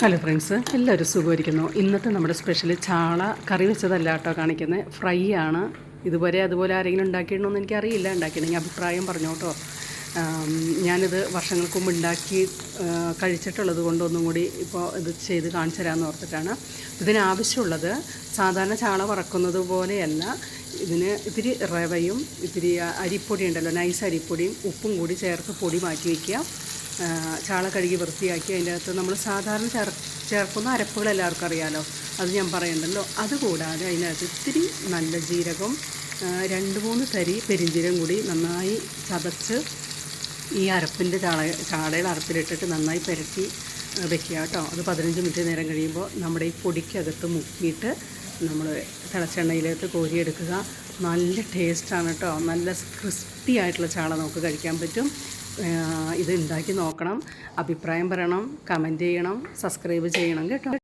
Hello friends, എല്ലാവരും സുഖമായിരിക്കുന്നു. ഇന്നത്തെ നമ്മുടെ സ്പെഷ്യൽ ചാള കറി വെച്ചതല്ല കേട്ടോ കാണിക്കുന്നത്, ഫ്രൈ ആണ്. ഇതുവരെ അതുപോലെ ആരെങ്കിലും ഉണ്ടാക്കിയിട്ടുണ്ടോ എനിക്കറിയില്ല. ഉണ്ടാക്കിയിട്ടുണ്ടെങ്കിൽ അഭിപ്രായം പറഞ്ഞു കേട്ടോ. ഞാനിത് വർഷങ്ങൾക്ക് മുമ്പ് ഉണ്ടാക്കി കഴിച്ചിട്ടുള്ളത് കൊണ്ട് ഒന്നും കൂടി ഇപ്പോൾ ഇത് ചെയ്ത് കാണിച്ചു തരാമെന്ന് ഓർത്തിട്ടാണ്. ഇതിനാവശ്യമുള്ളത് സാധാരണ ചാള വറക്കുന്നത് പോലെയല്ല. ഇതിന് ഇത്തിരി റവയും ഇത്തിരി അരിപ്പൊടി ഉണ്ടല്ലോ, നൈസ് അരിപ്പൊടിയും ഉപ്പും കൂടി ചേർത്ത് പൊടി മാറ്റി വയ്ക്കുക. ചാള കഴുകി വൃത്തിയാക്കി അതിൻ്റെ അകത്ത് നമ്മൾ സാധാരണ ചേർക്കുന്ന അരപ്പുകൾ എല്ലാവർക്കും അറിയാമല്ലോ, അത് ഞാൻ പറയണ്ടല്ലോ. അതുകൂടാതെ അതിനകത്ത് ഇത്തിരി നല്ല ജീരകം, 2-3 തരി പെരിഞ്ജീരകം കൂടി നന്നായി ചതച്ച് ഈ അരപ്പിൻ്റെ ചാളയുടെ അരപ്പിലിട്ടിട്ട് നന്നായി പുരട്ടി വെക്കുക കേട്ടോ. അത് 15 മിനിറ്റ് നേരം കഴിയുമ്പോൾ നമ്മുടെ ഈ പൊടിക്കകത്ത് മുക്കിയിട്ട് നമ്മൾ തിളച്ചെണ്ണയിലേക്ക് കോരിയെടുക്കുക. നല്ല ടേസ്റ്റാണ് കേട്ടോ. നല്ല ക്രിസ്പി ആയിട്ടുള്ള ചാള നമുക്ക് കഴിക്കാൻ പറ്റും. ഇത് ഉണ്ടാക്കി നോക്കണം, അഭിപ്രായം പറയണം, കമൻറ്റ് ചെയ്യണം, സബ്സ്ക്രൈബ് ചെയ്യണം കേട്ടോ.